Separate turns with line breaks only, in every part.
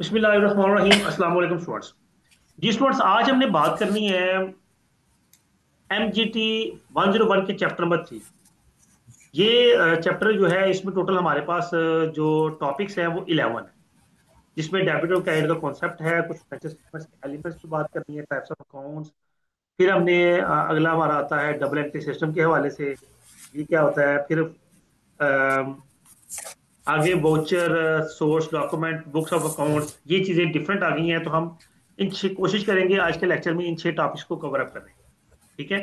बिस्मिल्लाहिर्रहमानिर्रहीम। अस्सलाम वालेकुम स्टूडेंट्स। जी स्टूडेंट्स, आज हमने बात करनी है MGT 101 के चैप्टर नंबर 3। ये चैप्टर जो है, इसमें टोटल हमारे पास जो टॉपिक्स हैं वो 11 है, जिसमें डेबिट और क्रेडिट का कॉन्सेप्ट है, कुछ एलिमेंट्स की बात करनी है, टाइप्स ऑफ अकाउंट्स। फिर हमने अगला हमारा आता है डबल एंट्री सिस्टम के हवाले से, ये क्या होता है। फिर आगे voucher, source document, books of accounts, ये चीजें डिफरेंट आ गई हैं। तो हम कोशिश करेंगे आज के लेक्चर में इन 6 टॉपिक्स को कवर अप करने की। ठीक है।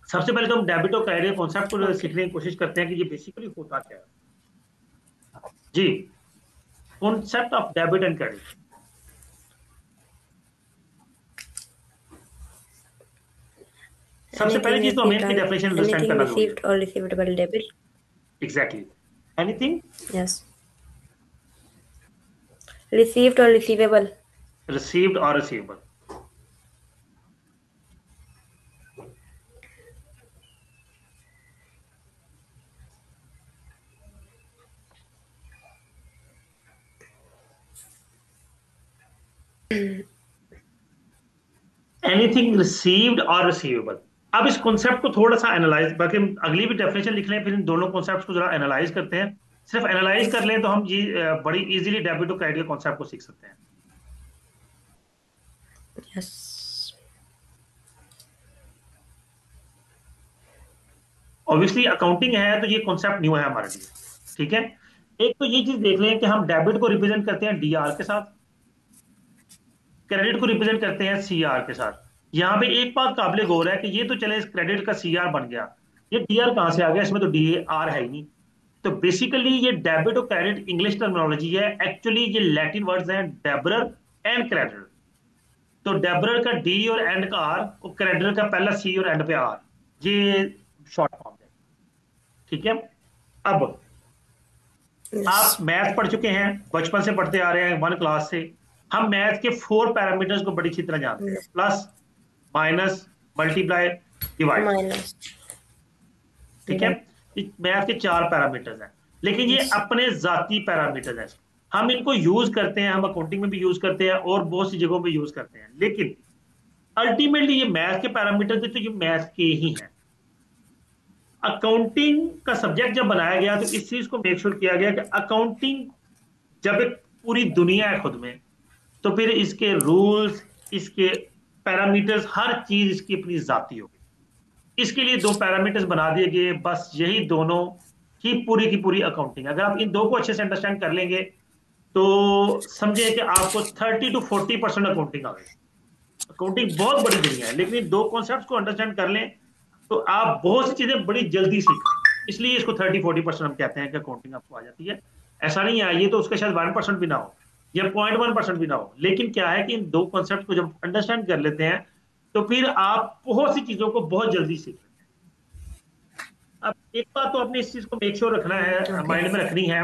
सबसे पहले तो हम डेबिट और क्रेडिट कॉन्सेप्ट को
ओके।
सीखने की कोशिश करते हैं कि ये बेसिकली होता क्या है। जी, concept of debit and credit. सबसे पहली
Anything
चीज तो हमें
received
इसकी
or
डेफिनेशन अंडरस्टैंड
anything
करना जरूरी है।
received or receivable debit?
Exactly, anything
Yes. Received or receivable?
Received और रिसीवेबल। एनीथिंग रिसीव्ड और रिसीवेबल। अब इस कॉन्सेप्ट को थोड़ा सा एनालाइज, बाकी हम अगली भी डेफिनेशन लिख लें, फिर इन दोनों कॉन्सेप्ट्स को जरा एनालाइज करते हैं। सिर्फ एनालाइज कर लें तो हम जी बड़ी इजीली डेबिट और क्रेडिट कॉन्सेप्ट को सीख सकते हैं।
Yes.
ऑब्वियसली अकाउंटिंग है तो ये कॉन्सेप्ट न्यू है हमारे लिए। ठीक है। एक तो ये चीज देख लें कि हम डेबिट को रिप्रेजेंट करते हैं DR के साथ, क्रेडिट को रिप्रेजेंट करते हैं CR के साथ। यहाँ पे एक बात काबिल गौर है कि ये तो चले इस क्रेडिट का CR बन गया, ये DR कहाँ से आ गया, इसमें तो DR है ही नहीं। तो बेसिकली ये डेबिट और क्रेडिट इंग्लिश टर्मिनोलॉजी है, एक्चुअली ये लैटिन वर्ड्स हैं, डेबरर एंड क्रेडिटर। तो डेबरर का D और एंड का R, और क्रेडिटर का पहला C और एंड पे R, ये शॉर्ट फॉर्म है। ठीक है। अब आप
Yes.
मैथ पढ़ चुके हैं, बचपन से पढ़ते आ रहे हैं 1 क्लास से। हम मैथ के 4 पैरामीटर्स को बड़ी अच्छी तरह जानते हैं,
Yes.
Plus, minus, multiply, divide.
Minus.
ठीक है।
Divide.
ये मैथ के 4 पैरामीटर्स हैं, लेकिन ये
Yes.
अपने जाती पैरामीटर्स हैं। हम इनको यूज करते हैं, हम अकाउंटिंग में भी यूज करते हैं और बहुत सी जगहों पे यूज करते हैं, लेकिन अल्टीमेटली ये मैथ के पैरामीटर्स तो ये मैथ के ही हैं। अकाउंटिंग का सब्जेक्ट जब बनाया गया तो इस चीज को मेक श्योर किया गया कि अकाउंटिंग जब एक पूरी दुनिया है खुद में, तो फिर इसके रूल्स, इसके पैरामीटर्स, हर चीज इसकी अपनी जाती होगी। इसके लिए 2 पैरामीटर्स बना दिए गए, बस यही दोनों की पूरी अकाउंटिंग। अगर आप इन दो को अच्छे से अंडरस्टैंड कर लेंगे तो समझे कि आपको 30 to 40% अकाउंटिंग आ गई। अकाउंटिंग बहुत बड़ी दुनिया है, लेकिन इन दो कॉन्सेप्ट को अंडरस्टैंड कर लें तो आप बहुत सी चीजें बड़ी जल्दी सीख लें। इसलिए इसको 30-40% हम कहते हैं कि अकाउंटिंग आपको आ जाती है। ऐसा नहीं है, ये तो उसका शायद 1% भी ना हो या 0.1% भी ना हो, लेकिन क्या है कि इन दो कॉन्सेप्ट को जब अंडरस्टैंड कर लेते हैं तो फिर आप बहुत सी चीजों को बहुत जल्दी सीख लेते हैं। अब एक बात तो आपने इस चीज को मेक श्योर रखना है,
Okay.
माइंड में रखनी है।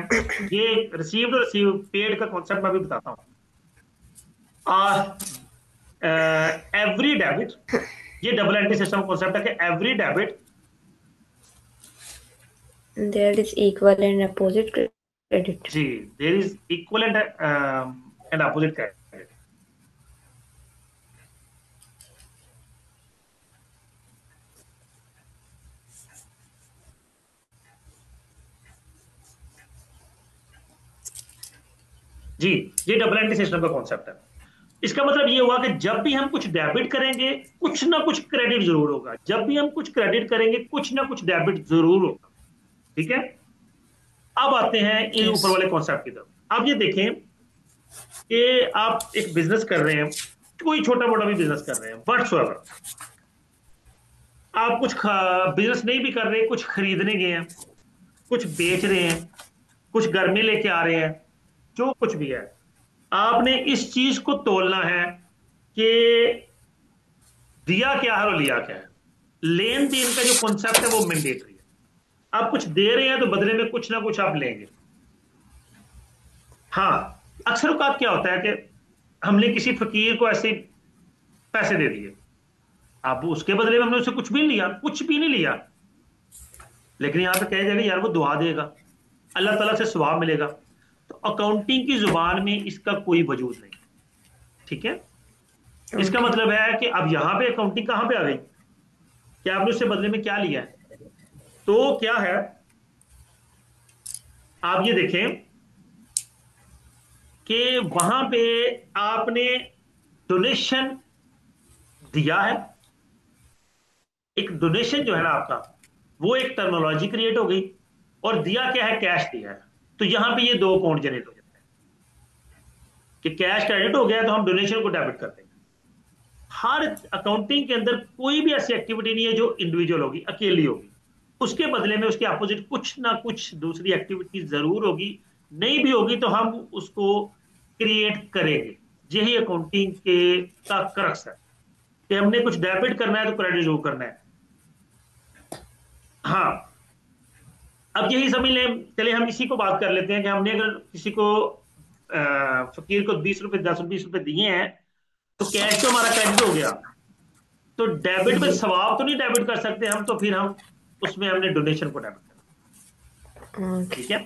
ये रिसीव्ड और रिसीव पेड का कॉन्सेप्ट मैं भी बताता हूँ। एवरी डेबिट, ये डबल एंट्री सिस्टम कॉन्सेप्ट है कि every debit,
There is equal and opposite credit.
जी, there is equal and opposite credit. जी, ये डबल एंट्री सिस्टम का कॉन्सेप्ट है। इसका मतलब ये हुआ कि जब भी हम कुछ डेबिट करेंगे कुछ ना कुछ क्रेडिट जरूर होगा, जब भी हम कुछ क्रेडिट करेंगे कुछ ना कुछ डेबिट जरूर होगा। ठीक है। अब आते हैं इन ऊपर
Yes.
वाले कॉन्सेप्ट की तरफ। अब ये देखें कि आप एक बिजनेस कर रहे हैं, कोई छोटा मोटा भी बिजनेस कर रहे हैं, व्हाटसोएवर। आप कुछ बिजनेस नहीं भी कर रहे, कुछ खरीदने गए हैं, कुछ बेच रहे हैं, कुछ घर में लेके आ रहे हैं, जो कुछ भी है, आपने इस चीज को तोलना है कि दिया क्या है और लिया क्या है। लेन देन का जो कॉन्सेप्ट है वो मैंडेटरी है। आप कुछ दे रहे हैं तो बदले में कुछ ना कुछ आप लेंगे। हाँ, अक्सर औकात क्या होता है कि हमने किसी फकीर को ऐसे पैसे दे दिए, अब उसके बदले में हमने उससे कुछ भी नहीं लिया, कुछ भी नहीं लिया, लेकिन यहां पे कह जाएगा यार वो दुआ देगा, अल्लाह ताला से सवाब मिलेगा। तो अकाउंटिंग की जुबान में इसका कोई वजूद नहीं। ठीक है, इसका
Okay.
मतलब है कि अब यहां पे अकाउंटिंग कहां पे आ गई, कि आपने उससे बदले में क्या लिया है। तो क्या है, आप ये देखें कि वहां पे आपने डोनेशन दिया है। एक डोनेशन जो है ना आपका, वो एक टर्मिनोलॉजी क्रिएट हो गई, और दिया क्या है, कैश दिया है। तो यहां पे ये दो अकाउंट जनरेट हो जाते हैं कि कैश क्रेडिट हो गया तो हम डोनेशन को डेबिट कर देंगे। हर अकाउंटिंग के अंदर कोई भी ऐसी एक्टिविटी नहीं है जो इंडिविजुअल होगी, अकेली होगी। उसके बदले में उसके अपोजिट कुछ ना कुछ दूसरी एक्टिविटी जरूर होगी। नहीं भी होगी तो हम उसको क्रिएट करेंगे। यही अकाउंटिंग के का क्रक्स है, कि हमने कुछ डेबिट करना है तो क्रेडिट जरूर करना है। हाँ, अब यही समझ लें, चलिए हम इसी को बात कर लेते हैं कि हमने अगर किसी को फकीर को 20 रुपए 10 रुपए 20 रुपए दिए हैं, तो कैश तो हमारा क्रेडिट हो गया। तो डेबिट में
जी।
सवाब तो नहीं डेबिट कर सकते हम, तो फिर हम उसमें हमने डोनेशन को डेबिट करना।
Okay.
ठीक है,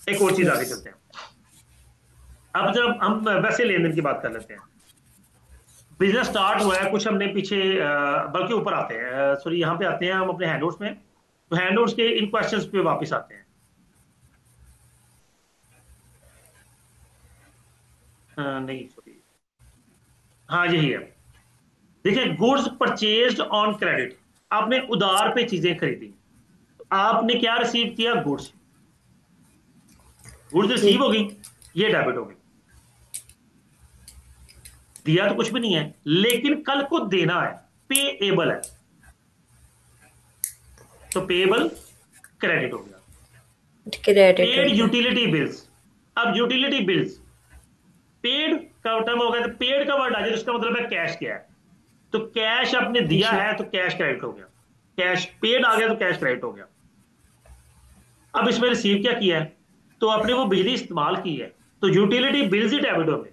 एक और चीज आगे
Yes.
चलते हैं। अब जब हम वैसे लेन देन की बात कर लेते हैं, बिजनेस स्टार्ट हुआ है कुछ हमने पीछे, बल्कि ऊपर आते हैं, सॉरी यहाँ पे आते हैं हम अपने हैंडआउट्स में। तो हैंडआउट्स के इन क्वेश्चंस पे वापस आते हैं। नहीं सॉरी, हाँ यही है। देखिए, गुड्स परचेज्ड ऑन क्रेडिट, आपने उधार पे चीजें खरीदी, आपने क्या रिसीव किया, गुड्स। गुड्स
जी।
रिसीव हो गई, ये डेबिट हो गई। दिया तो कुछ भी नहीं है, लेकिन कल को देना है, पेएबल है, तो पेएबल क्रेडिट हो गया।
क्रेडिट हो
पेड
गया।
यूटिलिटी बिल्स, अब यूटिलिटी बिल्स पेड का टर्म हो गया, तो पेड का वर्ड आ जाए तो उसका मतलब है कैश क्या है। तो कैश आपने दिया
जी।
है तो कैश क्रेडिट हो गया। कैश पेड आ गया तो कैश क्रेडिट हो गया। अब इसमें रिसीव क्या किया है, तो आपने वो बिजली इस्तेमाल की है, तो यूटिलिटी बिल्स ही डेबिट हो गए।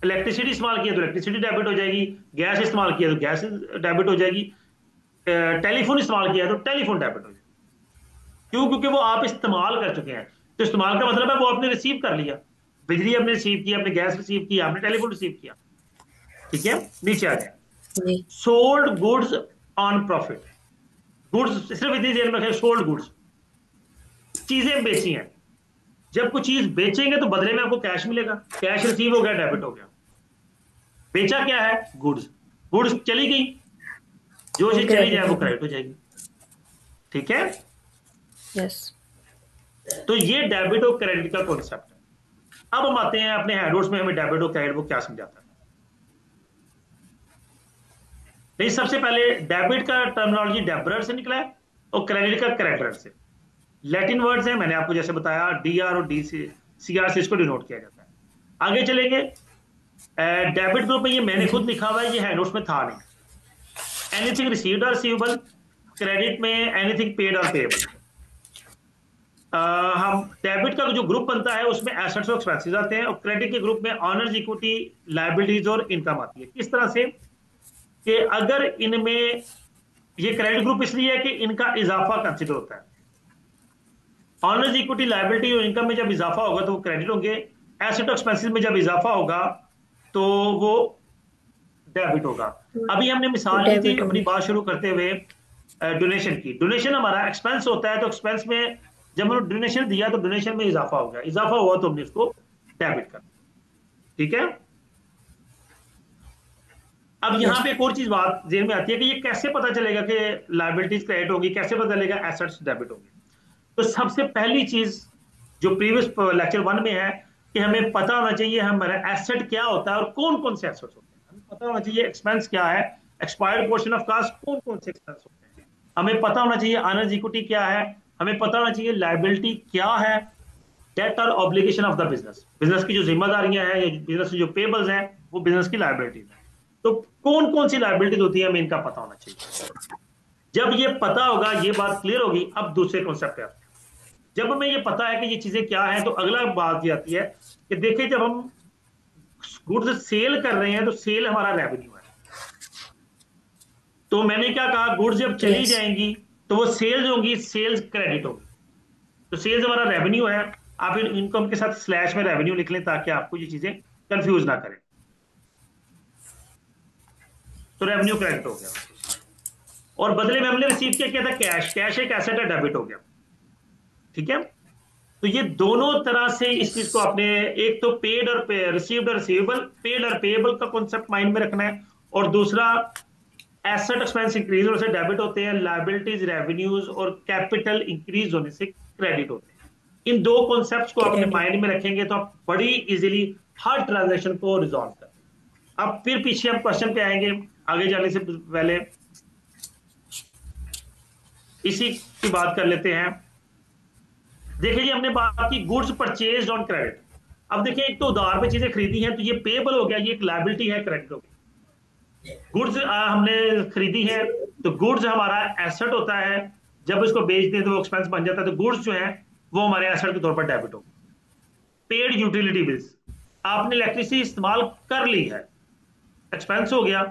इलेक्ट्रिसिटी इस्तेमाल किया तो इलेक्ट्रिसिटी डेबिट हो जाएगी, गैस इस्तेमाल किया तो गैस डेबिट हो जाएगी, टेलीफोन इस्तेमाल किया तो टेलीफोन डेबिट हो जाएगी। क्यों, क्योंकि वो आप इस्तेमाल कर चुके हैं। तो इस्तेमाल का मतलब है वो आपने रिसीव कर लिया, बिजली आपने रिसीव किया, आपने गैस रिसीव किया, आपने टेलीफोन रिसीव किया। ठीक है, नीचे आ जाए।
जी।
Sold goods on profit, goods सिर्फ इतनी देर में रखें, सोल्ड गुड्स, चीजें बेची हैं। जब कोई चीज बेचेंगे तो बदले में आपको कैश मिलेगा, कैश रिसीव हो गया, डेबिट हो गया। बेचा क्या है, गुड्स। गुड्स चली गई, जो चीज चली जाए
क्रेडिट
वो
हो गया।
क्रेडिट हो जाएगी। ठीक है,
यस।
तो ये डेबिट और क्रेडिट का कॉन्सेप्ट है। अब हम आते हैं अपने हैंडआउट्स में, हमें डेबिट और क्रेडिट वो क्या समझाता है। नहीं, सबसे पहले डेबिट का टर्मिनोलॉजी डेबरर से निकला है, और क्रेडिट का क्रेडिटर से। लैटिन वर्ड्स हैं, मैंने आपको जैसे बताया, डी आर और डी सी सी आर से इसको डिनोट किया जाता है। आगे चलेंगे, डेबिट ग्रुप में ये मैंने खुद
जी।
लिखा हुआ है, ये हैंडआउट्स में था नहीं। एनीथिंग रिसीव्ड और रिसीवेबल, क्रेडिट में एनीथिंग पेड और पेएबल। हम डेबिट का जो ग्रुप बनता है उसमें एसेट्स और एक्सपेंसेस आते हैं, और क्रेडिट के ग्रुप में ऑनर्स, इक्विटी, लायबिलिटीज और इनकम आती है। किस तरह से, कि अगर इनमें, ये क्रेडिट ग्रुप इसलिए है कि इनका इजाफा कंसिडर होता है। ऑनर्स, इक्विटी, लायबिलिटी और इनकम में जब इजाफा होगा तो वो क्रेडिट होंगे। एसेट और एक्सपेंसेस में जब इजाफा होगा तो वो डेबिट होगा। अभी हमने मिसाल ली थी
डेबिट
अपनी
होंगे।
बात शुरू करते हुए डोनेशन की। डोनेशन हमारा एक्सपेंस होता है, तो एक्सपेंस में जब हमने डोनेशन दिया तो डोनेशन में इजाफा हो गया, इजाफा हुआ तो हमने उसको डेबिट कर दिया। ठीक है, अब
यस।
यहां पे एक और चीज बात जेल में आती है कि ये कैसे पता चलेगा कि लायबिलिटीज क्रेडिट होगी, कैसे पता चलेगा एसेट्स डेबिट होगी। तो सबसे पहली चीज जो प्रीवियस लेक्चर 1 में है, कि हमें पता होना चाहिए हमारा एसेट क्या होता है और कौन कौन से एसेट्स होते हैं। हमें पता होना चाहिए एक्सपेंस क्या है, एक्सपायर्ड पोर्शन ऑफ कास्ट कौन कौन से एक्सपेंस होते हैं। हमें पता होना चाहिए अनर्ज इक्विटी क्या है, हमें पता होना चाहिए लायबिलिटी क्या है, डेट और obligation of the business, business की जो जिम्मेदारियां हैं या बिजनेस की जो पेबल्स हैं वो बिजनेस की लायबिलिटीज हैं। तो कौन कौन सी लायबिलिटीज होती है हमें इनका पता होना चाहिए। जब ये पता होगा, ये बात क्लियर होगी, अब दूसरे कॉन्सेप्ट पे आते हैं। जब हमें ये पता है कि ये चीजें क्या है, तो अगला बात ये आती है कि देखिए, जब हम गुड्स सेल कर रहे हैं तो सेल हमारा रेवेन्यू है। तो मैंने क्या कहा, गुड्स जब चली
यस।
जाएंगी तो वो सेल्स होंगी, सेल्स क्रेडिट होगी। तो सेल्स हमारा रेवेन्यू है। आप इन इनकम के साथ स्लैश में रेवेन्यू लिख लें ताकि आपको ये चीजें कंफ्यूज ना करें। तो रेवेन्यू क्रेडिट हो गया, और बदले में हमने रिसीव किया क्या था, कैश। कैश एक एसेट है, डेबिट हो गया। ठीक है। तो ये दोनों तरह से इस चीज को आपने, एक तो पेड और रिसीव्ड और रिसीवेबल, पेड और पेएबल का कॉन्सेप्ट माइंड में रखना है। और दूसरा, एसेट एक्सपेंस इंक्रीज होने से डेबिट होते हैं, लाइबिलिटीज रेवेन्यूज और कैपिटल इंक्रीज होने से क्रेडिट होते हैं। इन दो कॉन्सेप्ट्स को अपने
क्रेडिट।
माइंड में रखेंगे तो आप बड़ी इजीली हर ट्रांजेक्शन को रिजॉल्व कर लेंगे। अब फिर पीछे हम क्वेश्चन पे आएंगे, आगे जाने से पहले इसी की बात कर लेते हैं। देखिए जी, हमने बात की गुड्स परचेज ऑन क्रेडिट। अब देखिए, एक तो उधार पे चीजें खरीदी हैं तो ये पेएबल हो गया, ये एक लायबिलिटी है, क्रेडिट हो गई। गुड्स हमने खरीदी है, तो गुड्स हमारा एसेट होता है, जब इसको बेचते हैं तो वो एक्सपेंस बन जाता है, तो गुड्स जो है वो हमारे एसेट के तौर पर डेबिट हो गए। पेड यूटिलिटी बिल्स, आपने इलेक्ट्रिसिटी इस्तेमाल कर ली है, एक्सपेंस हो गया,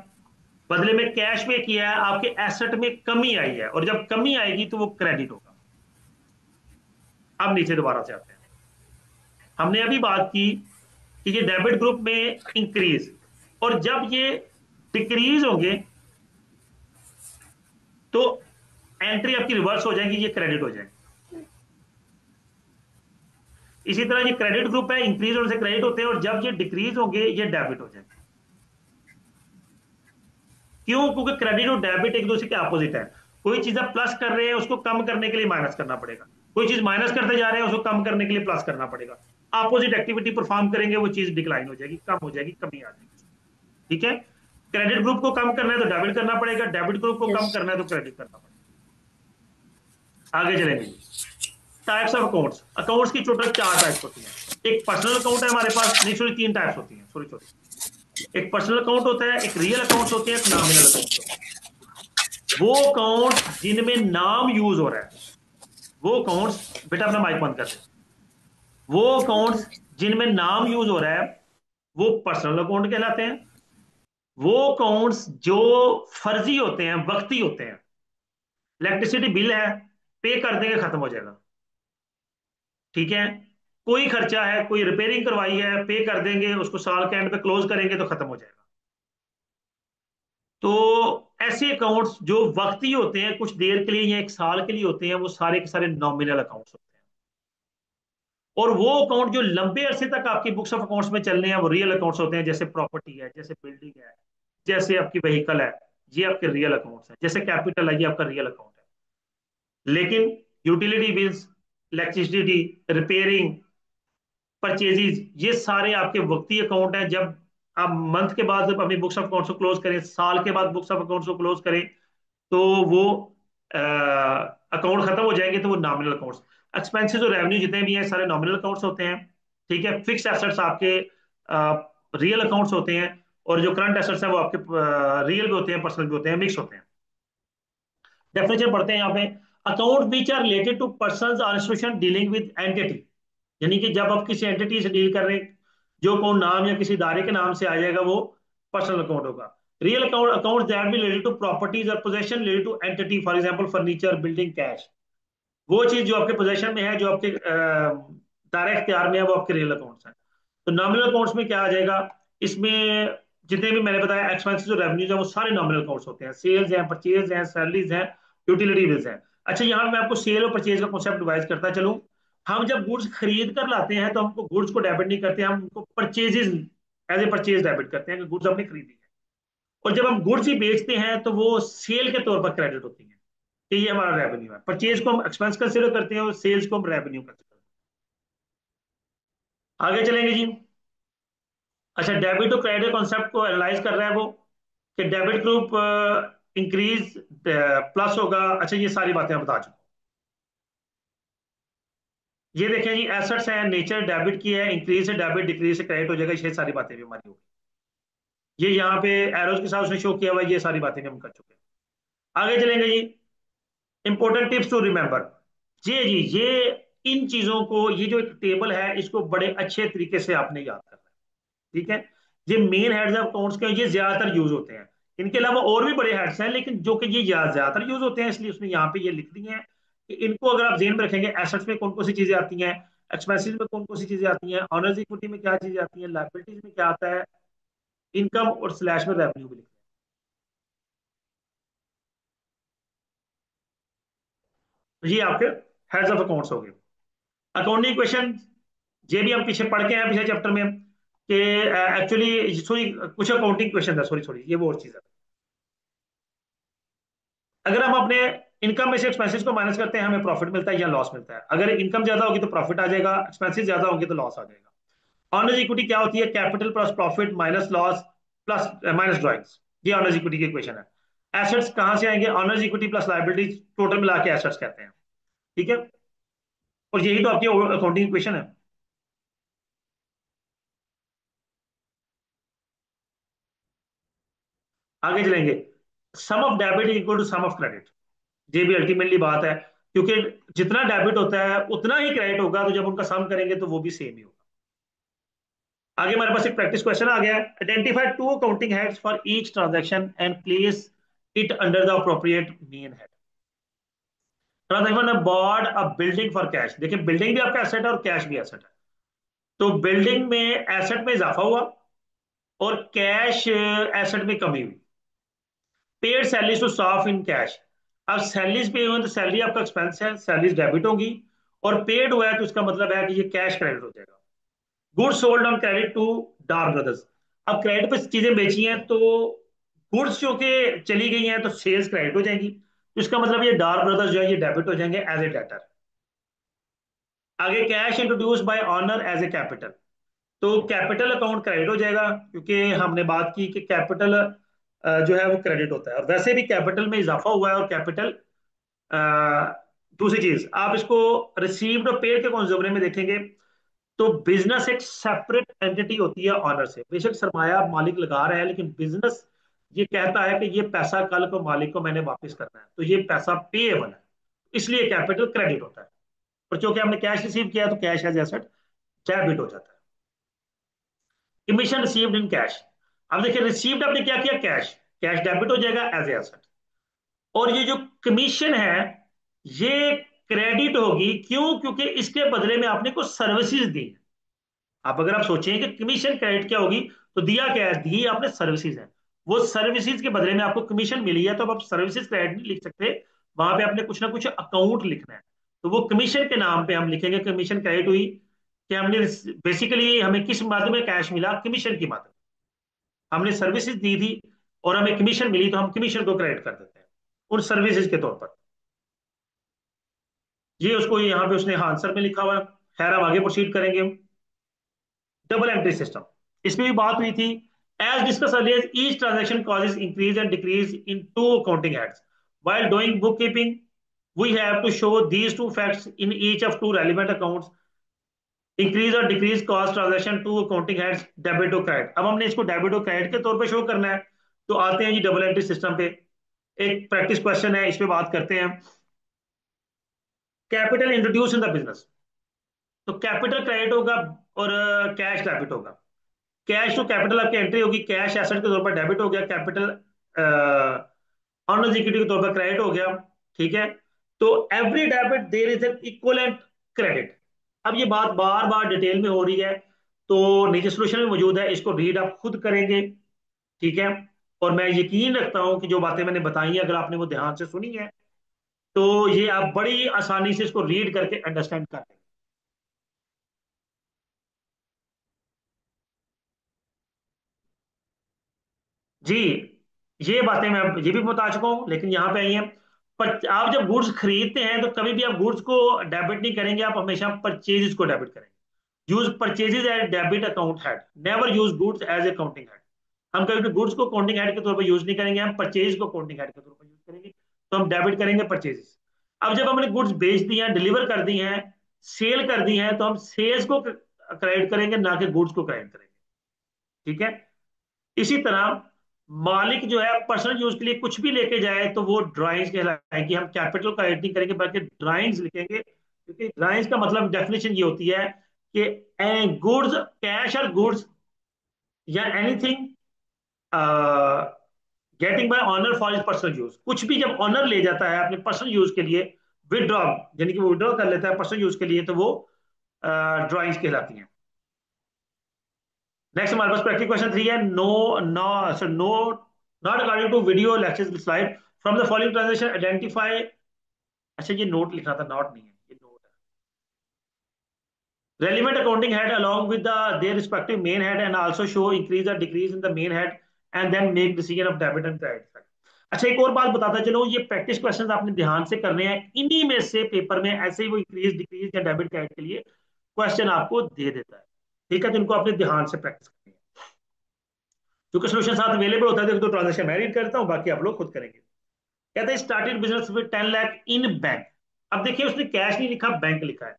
बदले में कैश पे किया है, आपके एसेट में कमी आई है, और जब कमी आएगी तो वो क्रेडिट होगा। अब नीचे दोबारा से आते हैं। हमने अभी बात की कि ये डेबिट ग्रुप में इंक्रीज, और जब ये डिक्रीज होंगे तो एंट्री आपकी रिवर्स हो जाएगी, ये क्रेडिट हो जाएगी। इसी तरह ये क्रेडिट ग्रुप है, इंक्रीज होने से क्रेडिट होते हैं, और जब ये डिक्रीज होंगे ये डेबिट हो जाएंगे। क्यों? क्योंकि क्रेडिट और डेबिट एक दूसरे के अपोजिट है। कोई चीज आप प्लस कर रहे हैं, उसको कम करने के लिए माइनस करना पड़ेगा। कोई चीज माइनस करते जा रहे हैं, उसको कम करने के लिए प्लस करना पड़ेगा। अपोजिट एक्टिविटी परफॉर्म करेंगे, वो चीज डिक्लाइन हो जाएगी, कम हो जाएगी, कमी आ जाएगी। ठीक है। क्रेडिट ग्रुप को कम करना है तो डेबिट करना पड़ेगा, डेबिट ग्रुप को कम
यस।
करना है तो क्रेडिट करना पड़ेगा। आगे चलेंगे। टाइप्स ऑफ अकाउंट्स, अकाउंट्स की टोटल 4 टाइप्स होती हैं। एक पर्सनल अकाउंट है हमारे पास, नहीं सॉरी, 3 टाइप्स होती हैं, सॉरी सॉरी। एक पर्सनल अकाउंट होता है, एक रियल अकाउंट्स होते हैं, एक नॉमिनल अकाउंट्स होते हैं। वो अकाउंट्स जिनमें नाम यूज हो रहा है, वो अकाउंट्स, बेटा अपना माइक बंद कर दे, वो अकाउंट्स जिनमें नाम यूज हो रहा है वो पर्सनल अकाउंट कहलाते हैं। वो अकाउंट्स जो फर्जी होते हैं, वक्ती होते हैं, इलेक्ट्रिसिटी बिल है, पे कर देंगे खत्म हो जाएगा। ठीक है। कोई खर्चा है, कोई रिपेयरिंग करवाई है, पे कर देंगे, उसको साल के एंड पे क्लोज करेंगे तो खत्म हो जाएगा। तो ऐसे अकाउंट्स जो वक्ती होते हैं, कुछ देर के लिए या एक साल के लिए होते हैं, वो सारे के सारे नॉमिनल अकाउंट्स होते हैं। और वो अकाउंट जो लंबे अरसे तक आपकी बुक्स ऑफ अकाउंट्स में चलने हैं, वो रियल अकाउंट्स होते हैं। जैसे प्रॉपर्टी है, जैसे बिल्डिंग है, जैसे आपकी व्हीकल है, ये आपके रियल अकाउंट्स हैं। जैसे कैपिटल है, ये आपका रियल अकाउंट है। लेकिन utility bills, electricity, repairing, purchases, ये सारे आपके वक्ती अकाउंट हैं। जब आप मंथ के बाद जब अपनी बुक्स ऑफ अकाउंट्स को क्लोज करें, साल के बाद बुक्स ऑफ अकाउंट्स को क्लोज करें, तो वो अकाउंट खत्म हो जाएंगे, तो वो नॉमिनल अकाउंट्स। एक्सपेंसेस और रेवेन्यू जितने भी हैं सारे नॉमिनल अकाउंट्स होते हैं। ठीक है। फिक्स एसेट्स आपके रियल अकाउंट्स होते हैं, और जो करंट एसेट्स हैं वो आपके रियल भी होते हैं, पर्सनल भी होते हैं, मिक्स होते हैं। डेफिनेशन पढ़ते हैं यहाँ पे। Account which are related to person और इंस्टीट्यूशन डीलिंग विद एंटिटी, यानी कि जब आप किसी एंटिटी से डील कर रहे हैं, जो कौन नाम या किसी इदारे के नाम से आ जाएगा वो पर्सनल अकाउंट होगा। Real account, account that be related to properties और possession related to entity, for example furniture, building, cash. वो चीज जो आपके पोजेशन में है, जो आपके डायरेक्ट इख्तियार में है, वो आपके रियल अकाउंट्स हैं। तो नॉमिनल अकाउंट्स में क्या आ जाएगा, इसमें जितने भी मैंने बताया एक्सपेंसेस और रेवेन्यूज है, वो सारे नॉमिनल अकाउंट्स होते हैं। सेल्स हैं, परचेज हैं, सैलरीज हैं, यूटिलिटी बिल्स हैं। अच्छा, यहाँ मैं आपको सेल और परचेज का कॉन्सेप्ट डिवाइस करता चलूं। हम जब गुड्स खरीद कर लाते हैं तो हमको गुड्स को डेबिट नहीं करते, हम उनको purchases as a purchase debit करते हैं कि गुड्स हमने खरीदी है। और जब हम गुड्स ही बेचते हैं तो वो सेल के तौर पर क्रेडिट होती है, कि ये हमारा रेवेन्यू है। परचेज को हम एक्सपेंस कंसिडर करते हैं और सेल्स को हम रेवेन्यू कंसिडर करते हैं। आगे चलेंगे जी। अच्छा, डेबिट और क्रेडिट कॉन्सेप्ट को एनालाइज कर रहा है वो, कि डेबिट ग्रुप इंक्रीज प्लस होगा। अच्छा, ये सारी बातें मैं बता चुका हूं। ये देखें जी, एसेट्स हैं, नेचर डेबिट की है, इंक्रीज से डेबिट, डिक्रीज से क्रेडिट हो जाएगा। ये सारी बातें भी हमारी होगी। ये यहाँ पे एरोज के साथ उसने शो किया हुआ है, ये सारी बातें भी हम कर चुके हैं। आगे चलेंगे जी। इंपॉर्टेंट टिप्स टू रिमेंबर, ये जी, ये इन चीजों को, ये जो एक टेबल है, इसको बड़े अच्छे तरीके से आपने याद करना है। ठीक है। ये मेन हेड्स ऑफ अकाउंट्स के, ये ज्यादातर यूज होते हैं। इनके अलावा और भी बड़े हेड्स हैं, लेकिन जो कि ये ज्यादातर यूज होते हैं, इसलिए उसने यहाँ पे ये लिख दी है कि इनको अगर आप जेन में रखेंगे, एसेट्स में कौन कौन सी चीजें आती हैं, एक्सपेंसेस में कौन कौन सी चीजें आती हैं, ऑनर्स इक्विटी में क्या चीजें आती हैं, लाइबिलिटीज में क्या आता है, इनकम और स्लैश में रेवेन्यू भी लिखते हैं। ये आपके हेड्स ऑफ अकाउंट्स हो गए। अकाउंटिंग क्वेश्चन ये भी हम पीछे पढ़ के हैं पिछले चैप्टर में कि एक्चुअली सॉरी कुछ अकाउंटिंग क्वेश्चन है, सॉरी सॉरी ये वो और चीज है। अगर हम अपने इनकम में से एक्सपेंसेस को माइनस करते हैं हमें प्रॉफिट मिलता है या लॉस मिलता है। अगर इनकम ज्यादा होगी तो प्रॉफिट आ जाएगा, एक्सपेंसेस ज्यादा होंगे तो लॉस आ जाएगा। ऑनर्स इक्विटी क्या होती है, capital plus profit minus loss plus minus drawings. ये ऑनर्स इक्विटी की इक्वेशन है। एसेट्स कहां से आएंगे, honours equity plus liability total मिला के एसेट्स कहते हैं। ठीक है, और यही तो आपकी अकाउंटिंग इक्वेशन है। आगे चलेंगे, sum of debit equal to sum of credit. ये भी अल्टीमेटली बात है, क्योंकि जितना डेबिट होता है उतना ही क्रेडिट होगा, तो जब उनका सम करेंगे तो वो भी सेम ही होगा। आगे हमारे पास एक प्रैक्टिस क्वेश्चन आ गया है, identify two accounting heads for each transaction and place it under the appropriate main head. Transaction bought a building for cash. देखिए बिल्डिंग भी आपका एसेट है और कैश भी एसेट है। तो बिल्डिंग में एसेट में इजाफा हुआ और कैश एसेट में कमी हुई। Paid salaries to staff in cash. अब सैलरीज पे हुई तो सैलरी आपका एक्सपेंस है, सैलरीज डेबिट होंगी। और पेड हुआ है तो इसका मतलब है कि ये कैश क्रेडिट हो जाएगा। Goods sold on credit to Dar brothers. अब क्रेडिट पे चीजें बेची हैं तो गुड्स जो कि चली गई हैं तो सेल्स क्रेडिट हो जाएंगी, तो इसका मतलब ये डार ब्रदर्स जो है ये डेबिट हो जाएंगे एज ए डेटर। आगे cash introduce by owner as a capital. तो कैपिटल अकाउंट क्रेडिट हो जाएगा, क्योंकि हमने बात की कि कैपिटल जो है वो क्रेडिट होता है, और वैसे भी कैपिटल में इजाफा हुआ है। और कैपिटल दूसरी चीज आप इसको रिसीव्ड और पेड के कॉन्जम्पशन में देखेंगे तो बिजनेस एक सेपरेट एंटिटी होती है ऑनर से। बेशक सरमाया मालिक लगा रहा है, लेकिन बिजनेस ये कहता है कि ये पैसा कल को मालिक को मैंने वापस करना है, तो ये पैसा पेएबल है, इसलिए कैपिटल क्रेडिट होता है। और चूंकि हमने कैश रिसीव किया तो कैश एज एसेट डेबिट हो जाता है। Commission received in cash. अब देखिए रिसीव्ड आपने क्या किया, कैश, कैश डेबिट हो जाएगा एज एसेट। और ये जो कमीशन है ये क्रेडिट होगी, क्यों, क्योंकि इसके बदले में आपने कुछ सर्विसेज दी। आप अगर आप सोचें कि कमीशन क्रेडिट क्या होगी, तो दिया क्या है, दी आपने सर्विसेज है। वो सर्विसेज के बदले में आपको कमीशन मिली है, तो अब आप सर्विसेज क्रेडिट नहीं लिख सकते, वहां पे आपने कुछ ना कुछ अकाउंट लिखना है। तो वो कमीशन के नाम पे हम लिखेंगे कमीशन क्रेडिट हुई, कि हमने बेसिकली हमें किस माध्यम में कैश मिला, कमीशन की माध्यम। हमने सर्विसेज दी थी और हमें कमीशन मिली, तो हम कमीशन को क्रेडिट कर देते हैं उन सर्विसेज के तौर पर। ये उसको यहाँ पे उसने आंसर में लिखा हुआ है। खैर हम आगे प्रोसीड करेंगे। डबल एंट्री सिस्टम, इसमें भी बात हुई थी। As discuss earlier each transaction causes increase and decrease in two accounting heads while doing bookkeeping we have to show these two facts in each of two relevant accounts। Increase और decrease cost transaction to accounting heads debit और credit. अब हमने इसको debit और credit के तौर पे show करना है। तो आते हैं जी डबल एंट्री सिस्टम पे। एक प्रैक्टिस क्वेश्चन है, इस पे बात करते हैं। Capital introduce in the business, तो कैपिटल क्रेडिट होगा और कैश डेबिट होगा। कैश टू कैपिटल आपकी एंट्री होगी, कैश एसेट के तौर पर डेबिट हो गया, कैपिटल ऑनर्स इक्विटी के तौर पर क्रेडिट हो गया। ठीक है, तो every debit there is an equivalent credit. अब ये बात बार बार डिटेल में हो रही है, तो नीचे सोल्यूशन में मौजूद है, इसको रीड आप खुद करेंगे। ठीक है, और मैं यकीन रखता हूं कि जो बातें मैंने बताई हैं अगर आपने वो ध्यान से सुनी है तो ये आप बड़ी आसानी से इसको रीड करके अंडरस्टैंड कर लेंगे। जी, ये बातें मैं ये भी बता चुका हूं, लेकिन यहां पे आई हैं। पर आप जब गुड्स खरीदते हैं तो कभी भी आप गुड्स को डेबिट नहीं करेंगे, आप हमेशा परचेज को डेबिट करेंगे। Use purchases as debit account head, never use goods as accounting head. हम कभी भी गुड्स को अकाउंटिंग हेड के तौर पर यूज नहीं करेंगे, हम परचेज को अकाउंटिंग हेड के तौर पर यूज करेंगे। तो हम डेबिट करेंगे परचेजेस। अब जब हमने गुड्स बेच दी हैं, डिलीवर कर दी हैं, सेल कर दी हैं, तो हम सेल्स को क्रेडिट करेंगे, ना कि गुड्स को क्रेडिट करेंगे। ठीक है, इसी तरह मालिक जो है पर्सनल यूज के लिए कुछ भी लेके जाए तो वो ड्राइंग्स कहलाएगी। हम कैपिटल का एडिटिंग करेंगे बल्कि ड्राइंग्स लिखेंगे, क्योंकि ड्राइंग्स का मतलब डेफिनेशन ये होती है कि गुड्स, कैश और गुड्स या anything getting by honour for is personal use. कुछ भी जब ऑनर ले जाता है अपने पर्सनल यूज के लिए, विदड्रॉ यानी कि वो विदड्रॉ कर लेता है पर्सनल यूज के लिए, तो वो ड्राइंग्स कहलाती हैं। नेक्स्ट हमारे पास प्रैक्टिस क्वेश्चन 3 है। No no so no not according to video lecture slide from the following transaction identify. अच्छा ये नोट लिखना था, नॉट नहीं है, ये नोट है। Relevant accounting head along with their respective main head and also show increase or decrease in the main head and then make decision of debit and credit side। अच्छा एक और बात बताता चलो, ये प्रैक्टिस क्वेश्चंस आपने ध्यान से करने हैं, इन्हीं में से पेपर में ऐसे ही वो इंक्रीज डिक्रीज या डेबिट क्रेडिट के लिए क्वेश्चन आपको दे देता है। ठीक है, तो इनको आपने ध्यान से प्रैक्टिस करनी है। क्योंकि सोल्यूशन साथ अवेलेबल होता है, तो ट्रांजेक्शन मैं रीड करता हूँ, बाकी आप लोग खुद करेंगे। कहते हैं started business with 10 lakh in bank. अब देखिए उसने कैश नहीं लिखा, बैंक लिखा है।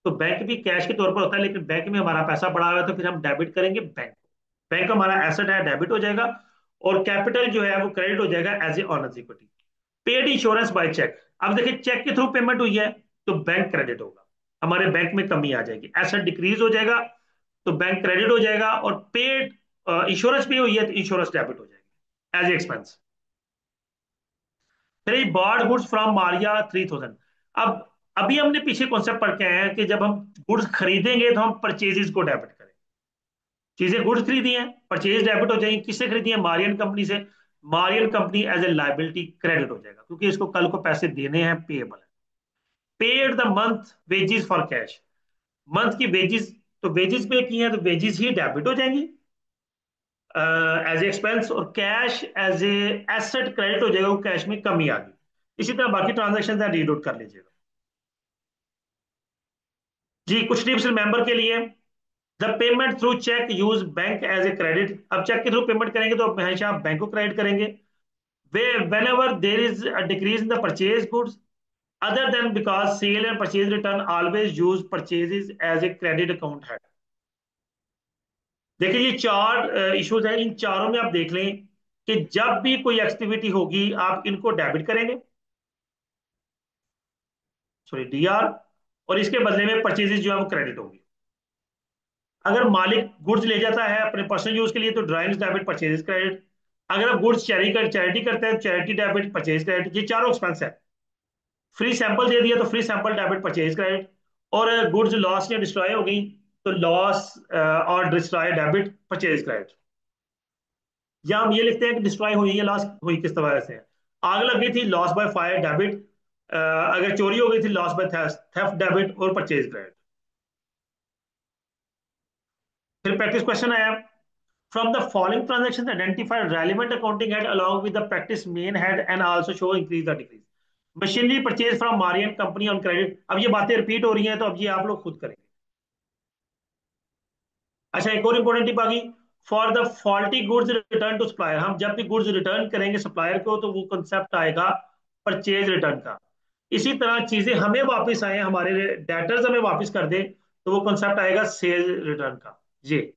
तो बैंक भी कैश के तौर पर होता है, लेकिन बैंक में हमारा पैसा पड़ा हुआ है, तो फिर हम डेबिट करेंगे बैंक। बैंक हमारा एसेट है, डेबिट हो जाएगा। और कैपिटल जो है वो क्रेडिट हो जाएगा as a owner's equity. Paid insurance by cheque. अब देखिए चेक के थ्रू पेमेंट हुई है, तो बैंक क्रेडिट होगा, हमारे बैंक में कमी आ जाएगी, एसेट डिक्रीज हो जाएगा, तो बैंक क्रेडिट हो जाएगा। और पेड इंश्योरेंस भी हुई है, तो इंश्योरेंस डेबिट हो जाएगी एज एक्सपेंस। फिर ये बॉर्ड गुड्स फ्रॉम मारिया 3000। अब अभी हमने पीछे कॉन्सेप्ट पढ़ के आए हैं कि जब हम गुड्स खरीदेंगे तो हम परचेजेस को डेबिट करें। चीजें गुड्स खरीदी हैं, परचेज डेबिट हो जाएंगी। किससे खरीदी है? मारियन कंपनी से। Marian company as a liability credit हो जाएगा, क्योंकि इसको कल को पैसे देने हैं, पेएबल है। Paid the month wages for cash. Month की वेजेस, तो वेजेस पे की हैं तो वेजेस ही डेबिट हो जाएंगी एज ए एक्सपेंस। और cash as a asset credit हो जाएगा, वो कैश में कमी आ गई। इसी तरह बाकी ट्रांजेक्शन रीड आउट कर लीजिएगा जी। कुछ टिप्स मेंबर के लिए। The payment through cheque use bank as a credit. अब चेक के थ्रू पेमेंट करेंगे तो हमेशा आप बैंक को क्रेडिट करेंगे। वे whenever there is a decrease in the purchase goods other than because sale and purchase return always use purchases as a credit account है। देखिए ये चार इश्यूज हैं, इन चारों में आप देख लें कि जब भी कोई एक्टिविटी होगी आप इनको डेबिट करेंगे, सॉरी डीआर, और इसके बदले में परचेजेस जो है वो क्रेडिट होगी। अगर मालिक गुड्स ले जाता है अपने पर्सनल यूज के लिए, तो ड्राइंग्स डेबिट परचेज क्रेडिट। अगर आप गुड्स चैरिटी करते हैं, चैरिटी डेबिट परचेज क्रेडिट। ये चारों एक्सपेंस है। फ्री सैंपल दे दिया तो free sample debit purchase credit. और गुड्स लॉस या डिस्ट्रॉय हो गई तो लॉस और डिस्ट्रॉय डेबिट परचेज क्रेडिट। या हम ये लिखते हैं कि डिस्ट्रॉय हुई या लॉस हुई किस तरह से है। आग लग गई थी, लॉस बाय फायर डेबिट। अगर चोरी हो गई थी, लॉस बाय थेफ्ट डेबिट और परचेज क्रेडिट। फिर प्रैक्टिस क्वेश्चन आया। From the following transactions, identify relevant accounting head along with the practice main head and also show increase or decrease. Machinery purchase from Marian company on credit। अब ये बातें repeat हो रही हैं, तो अब ये आप लोग खुद करेंगे। अच्छा एक और इंपॉर्टेंट टिप आ गई। For the faulty goods return to supplier. हम जब भी गुड्स रिटर्न करेंगे सप्लायर को, तो वो कंसेप्ट आएगा परचेज रिटर्न का। इसी तरह चीजें हमें वापस आए, हमारे डेटर्स हमें वापस कर दे, तो वो कंसेप्ट आएगा सेल रिटर्न का। ये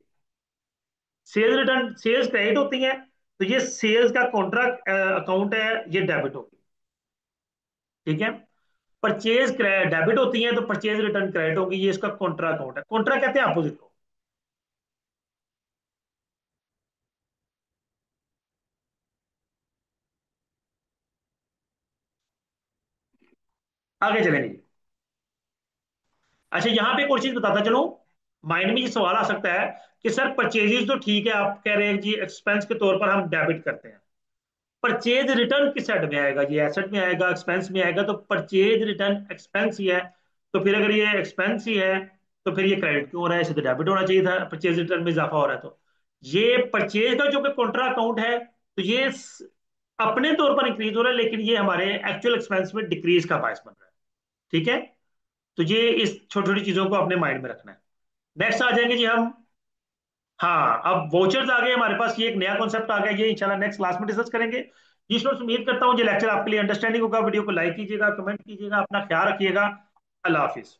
सेल्स रिटर्न, सेल्स क्रेडिट होती है, तो ये सेल्स का कॉन्ट्रैक्ट अकाउंट है, ये डेबिट होगी। ठीक है। परचेज डेबिट होती है, तो परचेज रिटर्न क्रेडिट होगी, ये इसका कॉन्ट्रा अकाउंट है। कॉन्ट्रा कहते हैं अपोजिट को। आगे चलेंगे। अच्छा यहां पे एक और चीज बताता चलो, माइंड में ये सवाल आ सकता है कि सर परचेजेस तो ठीक है, आप कह रहे हैं जी एक्सपेंस के तौर पर हम डेबिट करते हैं, परचेज रिटर्न किस साइड में आएगा? ये एसेट में आएगा, एक्सपेंस में आएगा? तो परचेज रिटर्न एक्सपेंस ही है, तो फिर अगर ये एक्सपेंस ही है, तो फिर ये क्रेडिट क्यों हो रहा है? इसे तो डेबिट होना चाहिए था, परचेज रिटर्न में इजाफा हो रहा है। तो ये परचेज का जो कि कॉन्ट्रा अकाउंट है, तो ये अपने तौर पर इंक्रीज हो रहा है, लेकिन ये हमारे एक्चुअल एक्सपेंस में डिक्रीज का बायस बन रहा है। ठीक है, तो ये इस छोटी छोटी चीजों को अपने माइंड में रखना है। नेक्स्ट आ जाएंगे जी हम। हाँ अब वोचर्स आ गए हमारे पास, ये एक नया कॉन्सेप्ट आ गया, ये इंशाल्लाह नेक्स्ट क्लास में डिस्कस करेंगे। जी स्टूडेंट्स, उम्मीद करता हूँ ये लेक्चर आपके लिए अंडरस्टैंडिंग होगा। वीडियो को लाइक कीजिएगा, कमेंट कीजिएगा, अपना ख्याल रखिएगा। अल्लाह हाफिज।